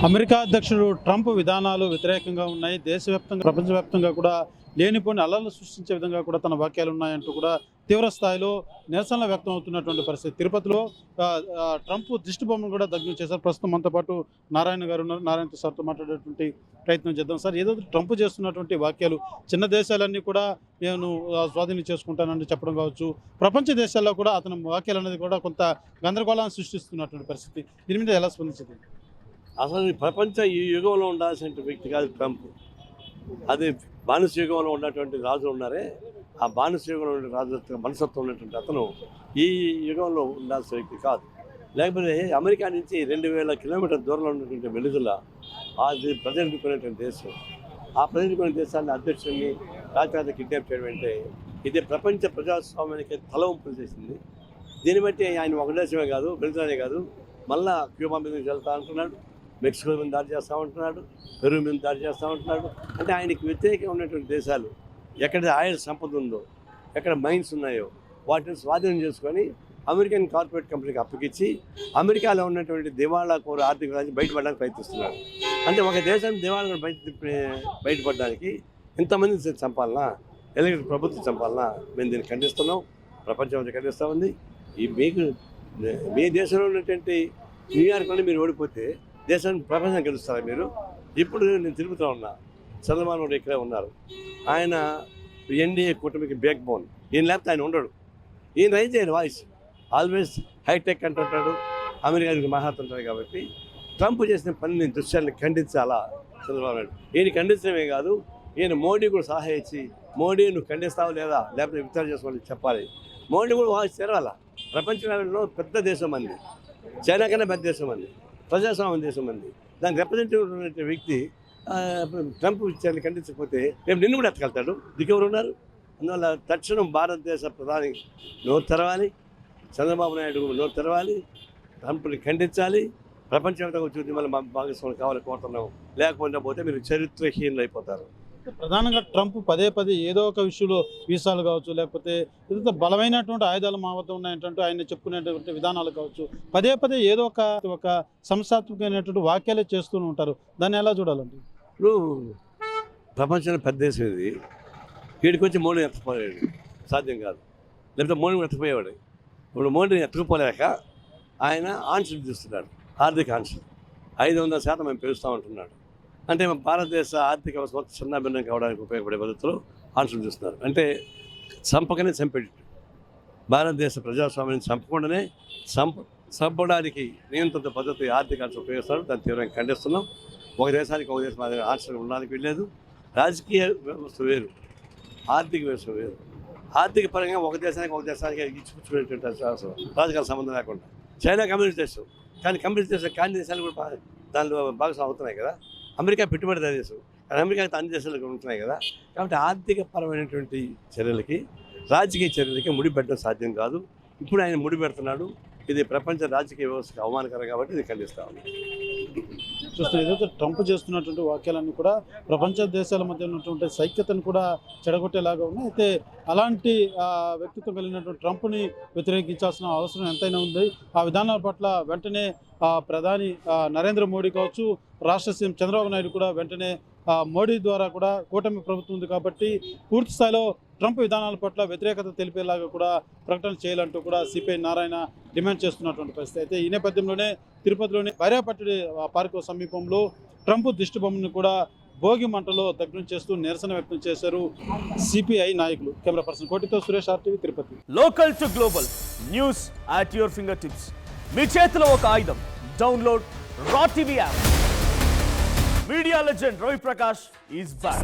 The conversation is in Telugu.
అమెరికా అధ్యక్షుడు ట్రంప్ విధానాలు వ్యతిరేకంగా ఉన్నాయి. దేశవ్యాప్తంగా ప్రపంచవ్యాప్తంగా కూడా లేనిపోని అల్లర్లు సృష్టించే విధంగా కూడా తన వ్యాఖ్యలు ఉన్నాయంటూ కూడా తీవ్ర స్థాయిలో నిరసనలు వ్యక్తం అవుతున్నటువంటి పరిస్థితి. తిరుపతిలో ట్రంప్ దిష్టిబొమ్మను కూడా దగ్ధం చేశారు. ప్రస్తుతం మనతో పాటు నారాయణ గారు ఉన్నారు. నారాయణ సార్తో మాట్లాడేటువంటి ప్రయత్నం చేద్దాం. సార్, ఏదో ట్రంప్ చేస్తున్నటువంటి వ్యాఖ్యలు చిన్న దేశాలన్నీ కూడా నేను స్వాధీనం చేసుకుంటానని చెప్పడం కావచ్చు, ప్రపంచ దేశాల్లో కూడా అతని వ్యాఖ్యలు అనేది కూడా కొంత గందరగోళాన్ని సృష్టిస్తున్నటువంటి పరిస్థితి. దీని మీద ఎలా స్పందించింది? అసలు ఈ ప్రపంచ ఈ యుగంలో ఉండాల్సిన వ్యక్తి కాదు ట్రంప్. అది బానిస యుగంలో ఉన్నటువంటి రాజులు ఉన్నారే, ఆ బానిస యుగంలో ఉండే రాజు మనసత్వం ఉన్నటువంటి అతను ఈ యుగంలో ఉండాల్సిన వ్యక్తి కాదు. లేకపోతే అమెరికా నుంచి 2000 కిలోమీటర్ల దూరంలో ఉన్నటువంటి వెలుగుల అది ప్రజెంటుకునేటువంటి దేశం. ఆ ప్రజెంటుకునే దేశాన్ని అధ్యక్షుడిని రాత్రి కిడ్నాప్ చేయడం అంటే ఇది ప్రపంచ ప్రజాస్వామ్యానికి తలవంపులు చేసింది. దీన్ని బట్టి ఆయన ఒక దేశమే కాదు, వెలుగులనే కాదు, మళ్ళా క్యూబా మీదకి వెళ్తా అంటున్నాడు, మెక్సికో మీద దాడి చేస్తూ ఉంటున్నాడు, పెరు మీద దాడి చేస్తూ ఉంటున్నాడు. అంటే ఆయనకి వ్యతిరేకంగా ఉన్నటువంటి దేశాలు ఎక్కడ ఆయిల్ సంపద ఉందో, ఎక్కడ మైన్స్ ఉన్నాయో వాటిని స్వాధీనం చేసుకొని అమెరికన్ కార్పొరేట్ కంపెనీకి అప్పగించి అమెరికాలో ఉన్నటువంటి దివాళా కోర ఆర్థిక రాజ్యం బయటపడడానికి ప్రయత్నిస్తున్నాడు. అంటే ఒక దేశం దివాళా బయటపడడానికి ఇంతమంది చంపాలన్నా, ఎలాగ ప్రభుత్వం చంపాలన్నా? మేము దీన్ని ఖండిస్తున్నాం, ప్రపంచం అంతా ఖండిస్తూ ఉంది. మీ దేశంలో ఉన్నటువంటి న్యూయార్క్లో మీరు ఓడిపోతే దేశాన్ని ప్రపంచం గెలుస్తారా మీరు? ఇప్పుడు నేను తిరుగుతూ ఉన్నా, చంద్రబాబు ఇక్కడే ఉన్నారు. ఆయన ఎన్డీఏ కూటమికి బ్యాక్ బోన్. ఈయన లేకపోతే ఆయన ఉండడు. ఈయన రైజ్ చేయడు వాయిస్, ఆల్వేస్ హైటెక్ అంటుంటాడు, అమెరికాకి మహాతుంటాడు. కాబట్టి ట్రంప్ చేసిన పనిని దృశ్యాన్ని ఖండించాలా చంద్రబాబు నాయుడు? ఈయన ఖండించడమే కాదు, ఈయన మోడీ కూడా సహాయం ఇచ్చి, మోడీ నువ్వు ఖండిస్తావు లేదా, లేకపోతే విత్డ్రా చేసుకోవాలని చెప్పాలి. మోడీ కూడా వాయిస్ తెరవాలా. ప్రపంచంలో పెద్ద దేశం అంది, చైనా కన్నా పెద్ద దేశం అంది, ప్రజాస్వామ్య దేశం అంది. దానికి రిప్రజెంటేటివ్ ఉన్న వ్యక్తి ట్రంప్ విషయాన్ని ఖండించకపోతే రేపు నిన్ను కూడా ఎత్తగలుగుతాడు. దిగెవరు ఉన్నారు? అందువల్ల తక్షణం భారతదేశ ప్రధాని నోరు తెరవాలి, చంద్రబాబు నాయుడు నోరు తెరవాలి, ట్రంప్ని ఖండించాలి. ప్రపంచవ్యాప్తంగా వచ్చి మళ్ళీ భాగస్వామ్యం కావాలని కోరుతున్నాం. లేకపోతే పోతే మీరు చరిత్రహీనులు అయిపోతారు. ప్రధానంగా ట్రంప్ పదే ఏదో ఒక విషయంలో వీసాలు కావచ్చు, లేకపోతే ఇంత బలమైనటువంటి ఆయుధాలు మా వద్ద ఉన్నాయంటూ ఆయన చెప్పుకునేటువంటి విధానాలు కావచ్చు, పదే ఏదో ఒక సంస్థాత్మకమైనటువంటి వాక్యాలే చేస్తూ ఉంటారు. దాన్ని ఎలా చూడాలండి? ఇప్పుడు ప్రపంచంలో పెద్ద దేశం ఇది. వీడికి వచ్చి మోడీని ఎత్తపోయాడు, సాధ్యం కాదు. లేకపోతే మోడీని ఎత్తపోయేవాడు. ఇప్పుడు మోడీని ఎత్తకపోలేక ఆయన ఆన్సర్ చూస్తున్నాడు, ఆర్థిక ఆన్సర్ 500% మేము పెంచుతూ ఉంటున్నాడు. అంటే భారతదేశ ఆర్థిక వ్యవస్థ చిన్నభిన్నం కావడానికి ఉపయోగపడే పద్ధతిలో ఆన్సర్ చూస్తున్నారు. అంటే చంపకనే చంపేటట్టు. భారతదేశ ప్రజాస్వామ్యాన్ని చంపకుండానే చంపడానికి నియంత్రిత పద్ధతి ఆర్థిక ఆన్సర్ ఉపయోగిస్తారు. దాన్ని తీవ్రంగా ఖండిస్తున్నాం. ఒక దేశానికి ఒక దేశం ఆన్సర్ ఉండడానికి వెళ్ళలేదు. రాజకీయ వ్యవస్థ వేరు, ఆర్థిక వ్యవస్థ వేరు. ఆర్థిక పరంగా ఒక దేశానికి ఇచ్చిపుచ్చుకునేటువంటి రాజకీయ సంబంధం లేకుండా. చైనా కమ్యూనిస్ట్ దేశం, కానీ కమ్యూనిస్ట్ దేశం కాని దేశాలు కూడా దానిలో భాగస్వామ్యం అవుతున్నాయి కదా. అమెరికా పెట్టుబడిదారు దేశం, కానీ అమెరికాకి అన్ని దేశాలకు ఉంటున్నాయి కదా. కాబట్టి ఆర్థిక పరమైనటువంటి చర్యలకి, రాజకీయ చర్యలకి ముడిపెట్టడం సాధ్యం కాదు. ఇప్పుడు ఆయన ముడిపెడుతున్నాడు. ఇది ప్రపంచ రాజకీయ వ్యవస్థకు అవమానకరం కాబట్టి ఇది ఖండిస్తా ఉంది. చూస్తే ఏదైతే ట్రంప్ చేస్తున్నటువంటి వాక్యాలన్నీ కూడా ప్రపంచ దేశాల మధ్య ఉన్నటువంటి సైక్యతను కూడా చెడగొట్టేలాగా ఉన్నాయి. అయితే అలాంటి వ్యక్తిత్వం కలిగినటువంటి ట్రంప్ని వ్యతిరేకించాల్సిన అవసరం ఎంతైనా ఉంది. ఆ విధానాల పట్ల వెంటనే ప్రధాని నరేంద్ర మోడీ కావచ్చు, రాష్ట్ర సీఎం చంద్రబాబు నాయుడు కూడా వెంటనే మోడీ ద్వారా కూడా కూటమి ప్రభుత్వం ఉంది కాబట్టి పూర్తి స్థాయిలో ట్రంప్ విధానాల పట్ల వ్యతిరేకత తెలిపేలాగా కూడా ప్రకటన చేయాలంటూ కూడా సిపిఐ నారాయణ డిమాండ్ చేస్తున్నటువంటి పరిస్థితి. అయితే ఈ నేపథ్యంలోనే తిరుపతిలోని భార్యాపట్టి పార్కు సమీపంలో ట్రంప్ దిష్టిబొమ్మను కూడా భోగి మంటలో దగ్ధం చేస్తూ నిరసన వ్యక్తం చేశారు సిపిఐ నాయకులు. కెమెరా పర్సన్ కోటితో Suresh, RTV, Tirupati. Local to global news at your finger tips. మీ చేతిలో ఒక ఆయుధం. Download Raw TV app. Media legend Ravi Prakash is back.